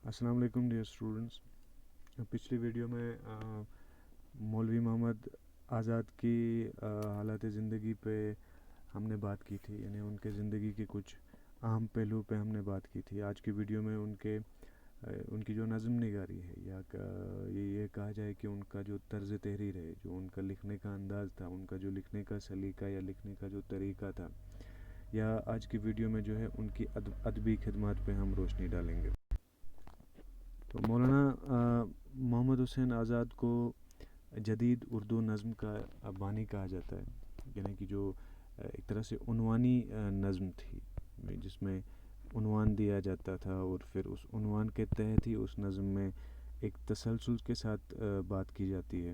السلام علیکم dear students. پچھلی ویڈیو میں مولوی محمد آزاد کی حالات زندگی پہ ہم نے بات کی تھی، یعنی ان کے زندگی کے کچھ اہم پہلو پہ ہم نے بات کی تھی. آج کی ویڈیو میں ان کی جو نظم نگاری ہے، یا یہ کہا جائے کہ ان کا جو طرز تحریر ہے، جو ان کا لکھنے کا انداز تھا، ان کا جو لکھنے کا سلیقہ یا لکھنے کا جو طریقہ تھا، یا آج کی ویڈیو میں جو ہے ان کی ادبی خدمات پہ ہم روشنی ڈالیں گے. تو مولانا محمد حسین آزاد کو جدید اردو نظم کا بانی کہا جاتا ہے، یعنی کہ جو ایک طرح سے عنوانی نظم تھی، جس میں عنوان دیا جاتا تھا اور پھر اس عنوان کے تحت ہی اس نظم میں ایک تسلسل کے ساتھ بات کی جاتی ہے.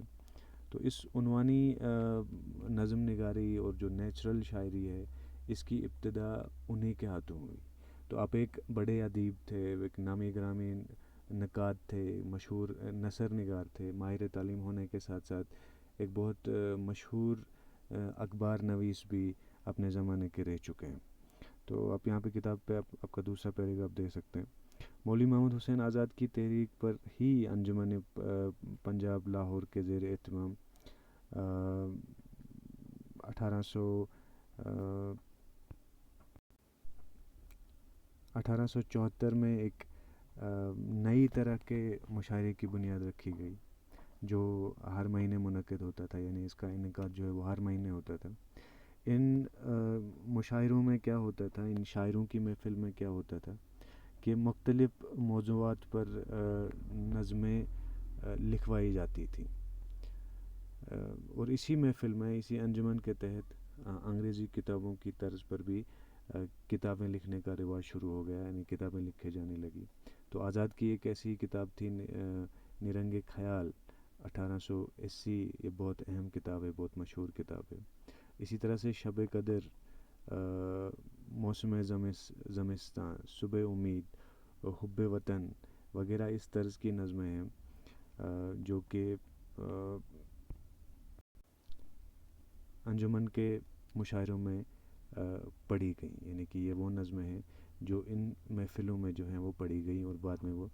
تو اس عنوانی نظم نگاری اور جو نیچرل شاعری ہے، اس کی ابتدا انہی کے ہاتھوں ہوئی. تو آپ ایک بڑے ادیب تھے، ایک نامی گرامی نقاد تھے، مشہور نثر نگار تھے، ماہر تعلیم ہونے کے ساتھ ساتھ ایک بہت مشہور اخبار نویس بھی اپنے زمانے کے رہ چکے ہیں. تو آپ یہاں پہ کتاب پہ آپ کا دوسرا پیراگراف دیکھ سکتے ہیں. مولوی محمد حسین آزاد کی تحریک پر ہی انجمن پنجاب لاہور کے زیر اہتمام 1874 میں ایک نئی طرح کے مشاعرے کی بنیاد رکھی گئی، جو ہر مہینے منعقد ہوتا تھا، یعنی اس کا انعقاد جو ہے وہ ہر مہینے ہوتا تھا. ان مشاعروں میں کیا ہوتا تھا، ان شاعروں کی محفل میں کیا ہوتا تھا کہ مختلف موضوعات پر نظمیں لکھوائی جاتی تھیں، اور اسی محفل میں، اسی انجمن کے تحت انگریزی کتابوں کی طرز پر بھی کتابیں لکھنے کا رواج شروع ہو گیا، یعنی کتابیں لکھے جانے لگی. تو آزاد کی ایک ایسی کتاب تھی نیرنگ خیال 1880. یہ بہت اہم کتاب ہے، بہت مشہور کتاب ہے. اسی طرح سے شب قدر، موسم زمستان، صبح امید، حب وطن وغیرہ اس طرز کی نظمیں ہیں جو کہ انجمن کے مشاعروں میں پڑھی گئیں. یعنی کہ یہ وہ نظمیں ہیں جو ان محفلوں میں جو ہیں وہ پڑھی گئیں، اور بعد میں وہ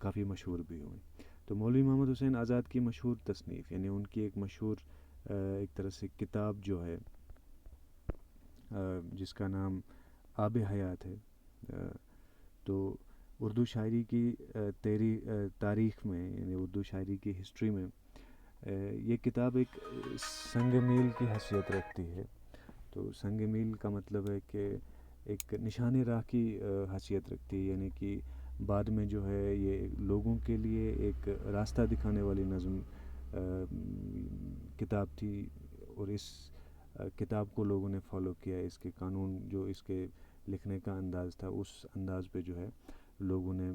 کافی مشہور بھی ہوئیں. تو مولوی محمد حسین آزاد کی مشہور تصنیف، یعنی ان کی ایک مشہور ایک طرح سے کتاب جو ہے جس کا نام آب حیات ہے، تو اردو شاعری کی تاریخ میں، یعنی اردو شاعری کی ہسٹری میں یہ کتاب ایک سنگ میل کی حیثیت رکھتی ہے. تو سنگ میل کا مطلب ہے کہ ایک نشان راہ کی حیثیت رکھتی ہے، یعنی کہ بعد میں جو ہے یہ لوگوں کے لیے ایک راستہ دکھانے والی نظم کتاب تھی. اور اس کتاب کو لوگوں نے فالو کیا، اس کے قانون، جو اس کے لکھنے کا انداز تھا، اس انداز پہ جو ہے لوگوں نے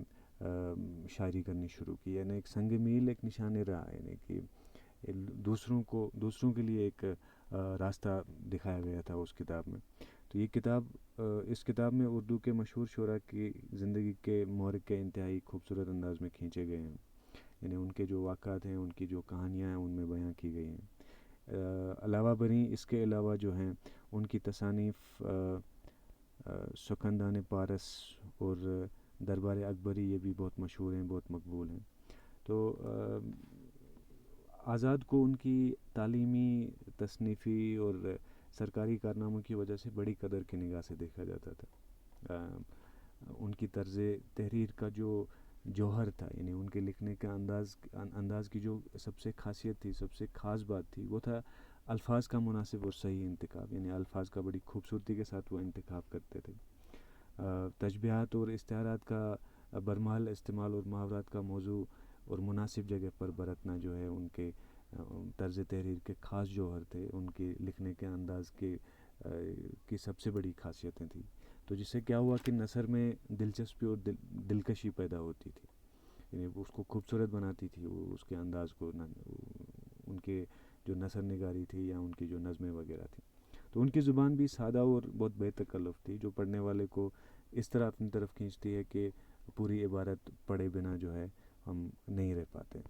شاعری کرنی شروع کی. یعنی ایک سنگ میل، ایک نشان راہ، یعنی کہ دوسروں کے لیے ایک راستہ دکھایا گیا تھا اس کتاب میں. تو یہ کتاب، اس کتاب میں اردو کے مشہور شعراء کی زندگی کے محرک انتہائی خوبصورت انداز میں کھینچے گئے ہیں، یعنی ان کے جو واقعات ہیں، ان کی جو کہانیاں ہیں، ان میں بیان کی گئی ہیں. علاوہ بریں اس کے علاوہ جو ہیں ان کی تصانیف سکندان پارس اور دربار اکبری، یہ بھی بہت مشہور ہیں، بہت مقبول ہیں. تو آزاد کو ان کی تعلیمی، تصنیفی اور سرکاری کارناموں کی وجہ سے بڑی قدر کی نگاہ سے دیکھا جاتا تھا. ان کی طرز تحریر کا جو جوہر تھا، یعنی ان کے لکھنے کا انداز کی جو سب سے خاصیت تھی، سب سے خاص بات تھی، وہ تھا الفاظ کا مناسب اور صحیح انتخاب. یعنی الفاظ کا بڑی خوبصورتی کے ساتھ وہ انتخاب کرتے تھے. تشبیہات اور استعارات کا برمال استعمال اور محاورات کا موضوع اور مناسب جگہ پر برتنا جو ہے ان کے طرز تحریر کے خاص جوہر تھے، ان کے لکھنے کے انداز کی سب سے بڑی خاصیتیں تھیں. تو جس سے کیا ہوا کہ نثر میں دلچسپی اور دلکشی پیدا ہوتی تھی، یعنی اس کو خوبصورت بناتی تھی وہ، اس کے انداز کو، ان کے جو نثر نگاری تھی یا ان کی جو نظمیں وغیرہ تھیں. تو ان کی زبان بھی سادہ اور بہت بے تکلف تھی، جو پڑھنے والے کو اس طرح اپنی طرف کھینچتی ہے کہ پوری عبارت پڑھے بنا جو ہے ہم نہیں رہ پاتے.